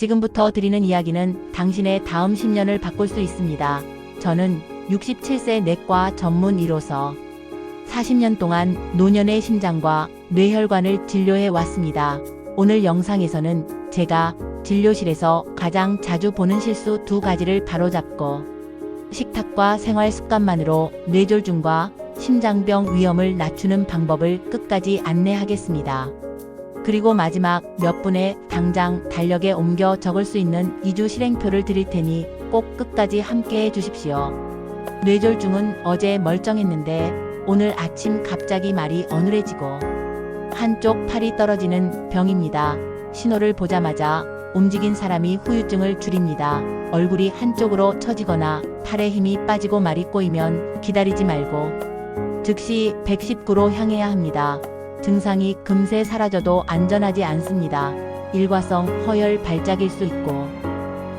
지금부터 드리는 이야기는 당신의 다음 10년을 바꿀 수 있습니다. 저는 67세 내과 전문 의로서 40년 동안 노년의 심장과 뇌혈관을 진료해 왔습니다. 오늘 영상에서는 제가 진료실에서 가장 자주 보는 실수 2가지를 바로잡고 식탁과 생활 습관만으로 뇌졸중과 심장병 위험을 낮추는 방법을 끝까지 안내하겠습니다. 그리고 마지막 몇 분에 당장 달력에 옮겨 적을 수 있는 2주 실행표를 드릴 테니 꼭 끝까지 함께 해 주십시오. 뇌졸중은 어제 멀쩡했는데 오늘 아침 갑자기 말이 어눌해지고 한쪽 팔이 떨어지는 병입니다. 신호를 보자마자 움직인 사람이 후유증을 줄입니다. 얼굴이 한쪽으로 처지거나 팔에 힘이 빠지고 말이 꼬이면 기다리지 말고 즉시 119로 향해야 합니다. 증상이 금세 사라져도 안전하지 않습니다. 일과성 허혈 발작일 수 있고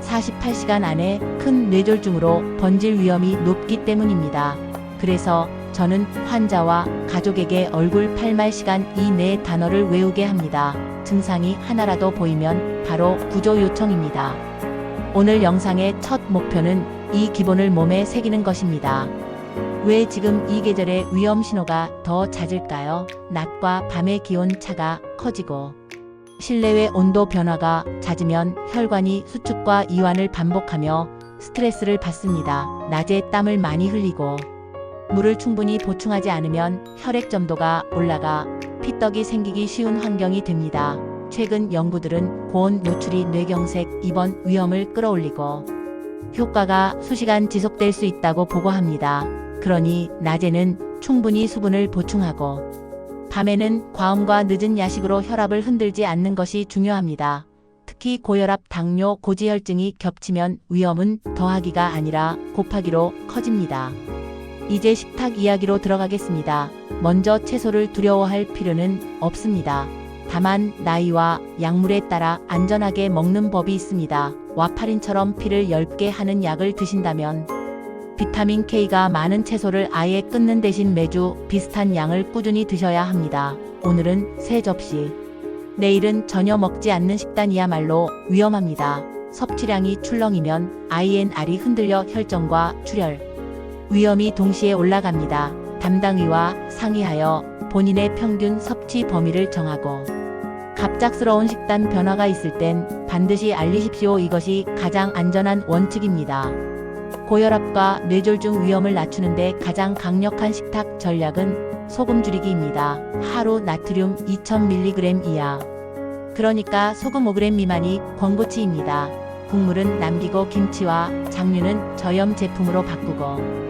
48시간 안에 큰 뇌졸중으로 번질 위험이 높기 때문입니다. 그래서 저는 환자와 가족에게 얼굴 8말시간 이 네 단어를 외우게 합니다. 증상이 하나라도 보이면 바로 구조 요청입니다. 오늘 영상의 첫 목표는 이 기본을 몸에 새기는 것입니다. 왜 지금 이 계절의 위험 신호가 더 잦을까요? 낮과 밤의 기온 차가 커지고 실내외 온도 변화가 잦으면 혈관이 수축과 이완을 반복하며 스트레스를 받습니다. 낮에 땀을 많이 흘리고 물을 충분히 보충하지 않으면 혈액 점도가 올라가 피떡이 생기기 쉬운 환경이 됩니다. 최근 연구들은 고온 노출이 뇌경색, 입원 위험을 끌어올리고 효과가 수시간 지속될 수 있다고 보고합니다. 그러니 낮에는 충분히 수분을 보충하고 밤에는 과음과 늦은 야식으로 혈압을 흔들지 않는 것이 중요합니다. 특히 고혈압, 당뇨, 고지혈증이 겹치면 위험은 더하기가 아니라 곱하기로 커집니다. 이제 식탁 이야기로 들어가겠습니다. 먼저 채소를 두려워할 필요는 없습니다. 다만 나이와 약물에 따라 안전하게 먹는 법이 있습니다. 와파린처럼 피를 엷게 하는 약을 드신다면 비타민 K가 많은 채소를 아예 끊는 대신 매주 비슷한 양을 꾸준히 드셔야 합니다. 오늘은 3접시, 내일은 전혀 먹지 않는 식단이야말로 위험합니다. 섭취량이 출렁이면 INR이 흔들려 혈전과 출혈 위험이 동시에 올라갑니다. 담당의와 상의하여 본인의 평균 섭취 범위를 정하고 갑작스러운 식단 변화가 있을 땐 반드시 알리십시오. 이것이 가장 안전한 원칙입니다. 고혈압과 뇌졸중 위험을 낮추는데 가장 강력한 식탁 전략은 소금 줄이기입니다. 하루 나트륨 2000mg 이하, 그러니까 소금 5g 미만이 권고치입니다. 국물은 남기고 김치와 장류는 저염 제품으로 바꾸고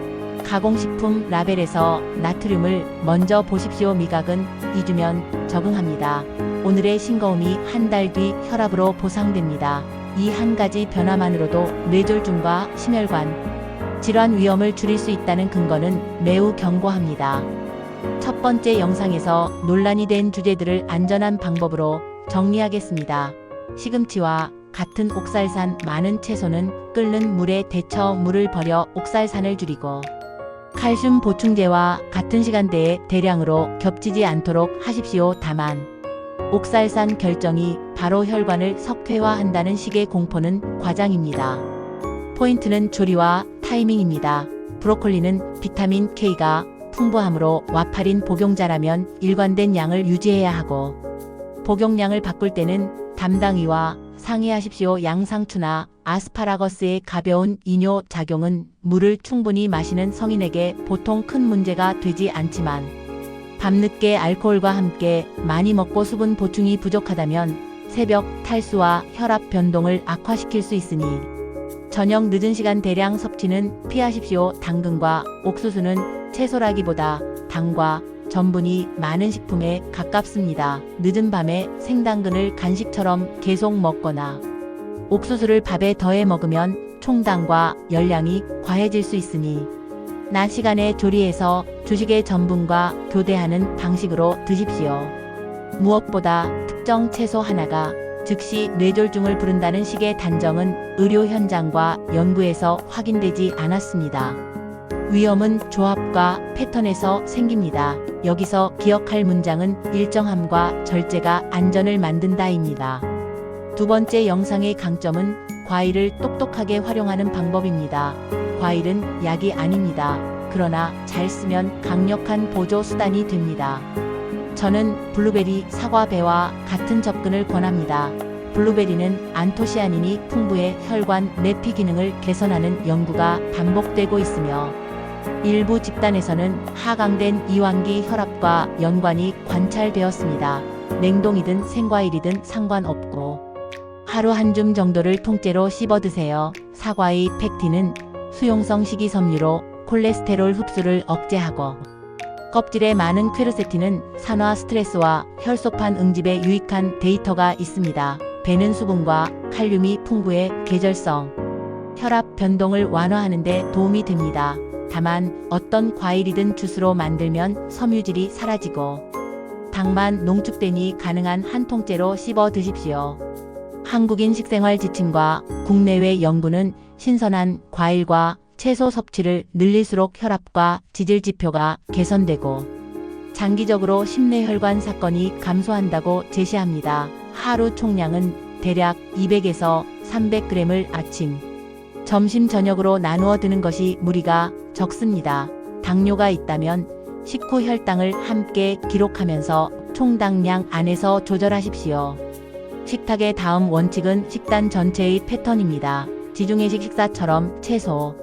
가공식품 라벨에서 나트륨을 먼저 보십시오. 미각은 2주면 적응합니다. 오늘의 싱거움이 한 달 뒤 혈압으로 보상됩니다. 이 한 가지 변화만으로도 뇌졸중과 심혈관 질환 위험을 줄일 수 있다는 근거는 매우 견고합니다. 첫 번째 영상에서 논란이 된 주제들을 안전한 방법으로 정리하겠습니다. 시금치와 같은 옥살산 많은 채소는 끓는 물에 데쳐 물을 버려 옥살산을 줄이고 칼슘 보충제와 같은 시간대에 대량으로 겹치지 않도록 하십시오. 다만 옥살산 결정이 바로 혈관을 석회화한다는 식의 공포는 과장입니다. 포인트는 조리와 타이밍입니다. 브로콜리는 비타민 K가 풍부하므로 와파린 복용자라면 일관된 양을 유지해야 하고 복용량을 바꿀 때는 담당의와 상의하십시오. 양상추나 아스파라거스의 가벼운 이뇨 작용은 물을 충분히 마시는 성인에게 보통 큰 문제가 되지 않지만 밤늦게 알코올과 함께 많이 먹고 수분 보충이 부족하다면 새벽 탈수와 혈압 변동을 악화시킬 수 있으니 저녁 늦은 시간 대량 섭취는 피하십시오. 당근과 옥수수는 채소라기보다 당과 전분이 많은 식품에 가깝습니다. 늦은 밤에 생당근을 간식처럼 계속 먹거나 옥수수를 밥에 더해 먹으면 총당과 열량이 과해질 수 있으니 낮 시간에 조리해서 주식의 전분과 교대하는 방식으로 드십시오. 무엇보다 특정 채소 하나가 즉시 뇌졸중을 부른다는 식의 단정은 의료 현장과 연구에서 확인되지 않았습니다. 위험은 조합과 패턴에서 생깁니다. 여기서 기억할 문장은 일정함과 절제가 안전을 만든다입니다. 두 번째 영상의 강점은 과일을 똑똑하게 활용하는 방법입니다. 과일은 약이 아닙니다. 그러나 잘 쓰면 강력한 보조 수단이 됩니다. 저는 블루베리, 사과, 배와 같은 접근을 권합니다. 블루베리는 안토시아닌이 풍부해 혈관 내피 기능을 개선하는 연구가 반복되고 있으며 일부 집단에서는 하강된 이완기 혈압과 연관이 관찰되었습니다. 냉동이든 생과일이든 상관없고 하루 한 줌 정도를 통째로 씹어 드세요. 사과의 펙틴은 수용성 식이섬유로 콜레스테롤 흡수를 억제하고 껍질에 많은 퀘르세틴은 산화 스트레스와 혈소판 응집에 유익한 데이터가 있습니다. 배는 수분과 칼륨이 풍부해 계절성 혈압 변동을 완화하는 데 도움이 됩니다. 다만 어떤 과일이든 주스로 만들면 섬유질이 사라지고 당만 농축되니 가능한 한 통째로 씹어 드십시오. 한국인 식생활 지침과 국내외 연구는 신선한 과일과 채소 섭취를 늘릴수록 혈압과 지질 지표가 개선되고 장기적으로 심뇌혈관 사건이 감소한다고 제시합니다. 하루 총량은 대략 200에서 300g을 아침, 점심, 저녁으로 나누어 드는 것이 무리가 적습니다. 당뇨가 있다면 식후 혈당을 함께 기록하면서 총당량 안에서 조절하십시오. 식탁의 다음 원칙은 식단 전체의 패턴입니다. 지중해식 식사처럼 채소,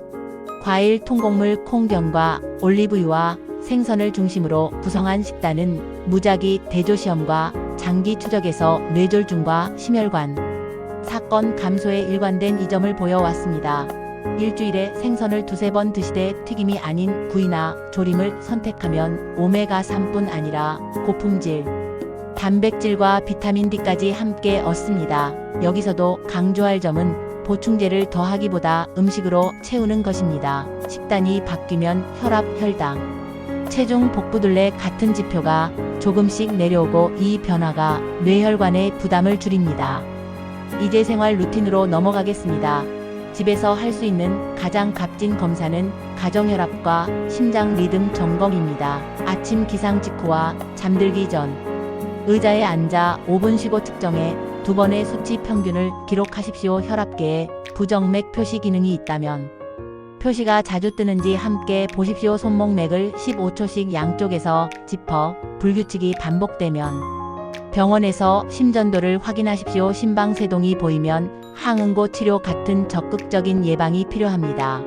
과일, 통곡물, 콩경과 올리브유와 생선을 중심으로 구성한 식단은 무작위 대조시험과 장기 추적에서 뇌졸중과 심혈관 사건 감소에 일관된 이점을 보여왔습니다. 일주일에 생선을 2~3번 드시되 튀김이 아닌 구이나 조림을 선택하면 오메가3뿐 아니라 고품질 단백질과 비타민 D까지 함께 얻습니다. 여기서도 강조할 점은 보충제를 더하기보다 음식으로 채우는 것입니다. 식단이 바뀌면 혈압, 혈당, 체중, 복부둘레 같은 지표가 조금씩 내려오고 이 변화가 뇌혈관의 부담을 줄입니다. 이제 생활 루틴으로 넘어가겠습니다. 집에서 할 수 있는 가장 값진 검사는 가정혈압과 심장 리듬 점검입니다. 아침 기상 직후와 잠들기 전 의자에 앉아 5분 쉬고 측정해 2번의 수치 평균을 기록하십시오. 혈압계에 부정맥 표시 기능이 있다면 표시가 자주 뜨는지 함께 보십시오. 손목맥을 15초씩 양쪽에서 짚어 불규칙이 반복되면 병원에서 심전도를 확인하십시오. 심방세동이 보이면 항응고 치료 같은 적극적인 예방이 필요합니다.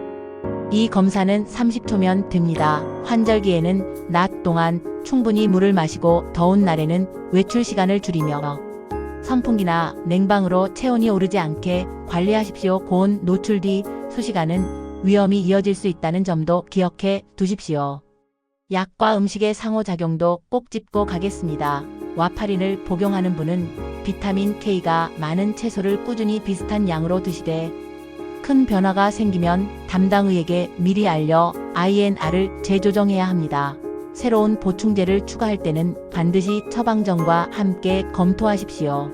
이 검사는 30초면 됩니다. 환절기에는 낮 동안 충분히 물을 마시고 더운 날에는 외출 시간을 줄이며 선풍기나 냉방으로 체온이 오르지 않게 관리하십시오. 고온 노출 뒤 수시간은 위험이 이어질 수 있다는 점도 기억해 두십시오. 약과 음식의 상호작용도 꼭 짚고 가겠습니다. 와파린을 복용하는 분은 비타민 K가 많은 채소를 꾸준히 비슷한 양으로 드시되 큰 변화가 생기면 담당 의에게 미리 알려 INR을 재조정해야 합니다. 새로운 보충제를 추가할 때는 반드시 처방전과 함께 검토하십시오.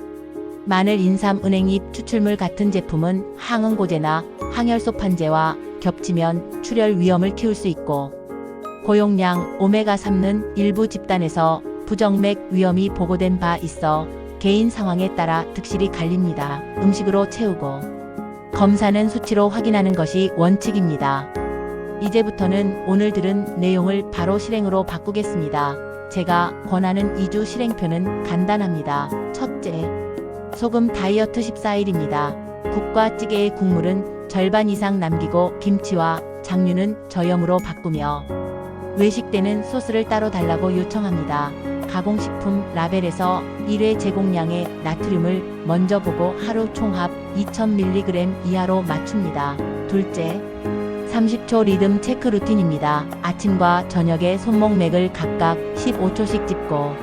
마늘, 인삼, 은행잎, 추출물 같은 제품은 항응고제나 항혈소판제와 겹치면 출혈 위험을 키울 수 있고 고용량 오메가3는 일부 집단에서 부정맥 위험이 보고된 바 있어 개인 상황에 따라 득실이 갈립니다. 음식으로 채우고 검사는 수치로 확인하는 것이 원칙입니다. 이제부터는 오늘 들은 내용을 바로 실행으로 바꾸겠습니다. 제가 권하는 2주 실행표는 간단합니다. 첫째, 소금 다이어트 14일입니다. 국과 찌개의 국물은 절반 이상 남기고 김치와 장류는 저염으로 바꾸며 외식 때는 소스를 따로 달라고 요청합니다. 가공식품 라벨에서 1회 제공량의 나트륨을 먼저 보고 하루 총합 2000mg 이하로 맞춥니다. 둘째, 30초 리듬 체크 루틴입니다. 아침과 저녁에 손목맥을 각각 15초씩 짚고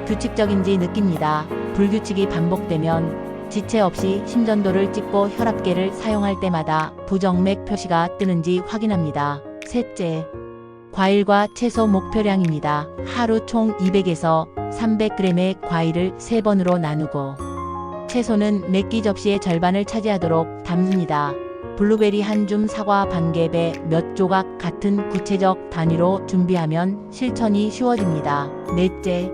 규칙적인지 느낍니다. 불규칙이 반복되면 지체 없이 심전도를 찍고 혈압계를 사용할 때마다 부정맥 표시가 뜨는지 확인합니다. 셋째, 과일과 채소 목표량입니다. 하루 총 200에서 300g의 과일을 3번으로 나누고 채소는 몇 끼 접시의 절반을 차지하도록 담습니다. 블루베리 한 줌, 사과 반 개, 배 몇 조각 같은 구체적 단위로 준비하면 실천이 쉬워집니다. 넷째,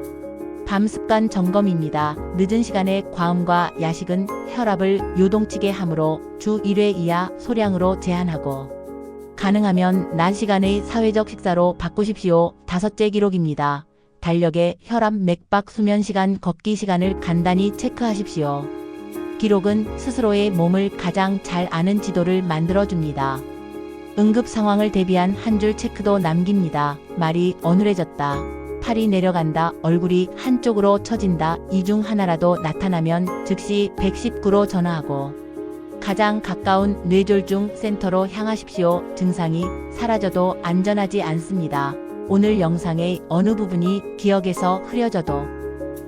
밤 습관 점검입니다. 늦은 시간에 과음과 야식은 혈압을 요동치게 하므로 주 1회 이하 소량으로 제한하고 가능하면 낮 시간의 사회적 식사로 바꾸십시오. 5째 기록입니다. 달력에 혈압, 맥박, 수면 시간, 걷기 시간을 간단히 체크하십시오. 기록은 스스로의 몸을 가장 잘 아는 지도를 만들어줍니다. 응급 상황을 대비한 한 줄 체크도 남깁니다. 말이 어눌해졌다. 팔이 내려간다. 얼굴이 한쪽으로 처진다. 이 중 하나라도 나타나면 즉시 119로 전화하고 가장 가까운 뇌졸중 센터로 향하십시오. 증상이 사라져도 안전하지 않습니다. 오늘 영상의 어느 부분이 기억에서 흐려져도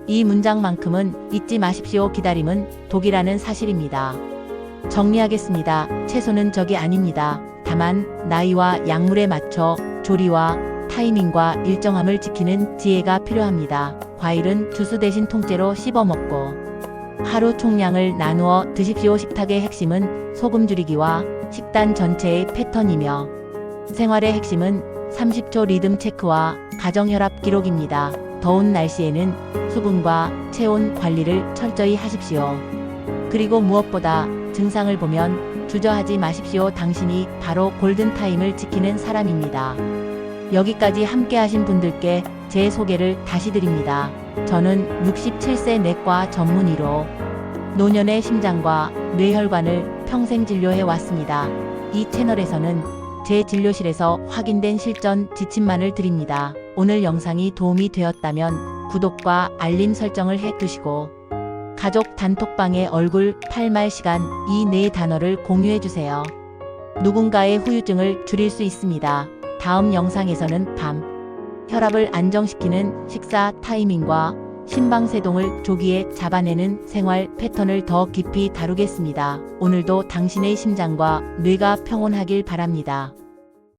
이 문장만큼은 잊지 마십시오. 기다림은 독이라는 사실입니다. 정리하겠습니다. 채소는 적이 아닙니다. 다만 나이와 약물에 맞춰 조리와 타이밍과 일정함을 지키는 지혜가 필요합니다. 과일은 주스 대신 통째로 씹어 먹고 하루 총량을 나누어 드십시오. 식탁의 핵심은 소금 줄이기와 식단 전체의 패턴이며 생활의 핵심은 30초 리듬 체크와 가정혈압 기록입니다. 더운 날씨에는 수분과 체온 관리를 철저히 하십시오. 그리고 무엇보다 증상을 보면 주저하지 마십시오. 당신이 바로 골든타임을 지키는 사람입니다. 여기까지 함께 하신 분들께 제 소개를 다시 드립니다. 저는 67세 내과 전문의로 노년의 심장과 뇌혈관을 평생 진료해 왔습니다. 이 채널에서는 제 진료실에서 확인된 실전 지침만을 드립니다. 오늘 영상이 도움이 되었다면 구독과 알림 설정을 해두시고 가족 단톡방에 얼굴, 팔말, 시간 이 네 단어를 공유해주세요. 누군가의 후유증을 줄일 수 있습니다. 다음 영상에서는 밤 혈압을 안정시키는 식사 타이밍과 심방세동을 조기에 잡아내는 생활 패턴을 더 깊이 다루겠습니다. 오늘도 당신의 심장과 뇌가 평온하길 바랍니다.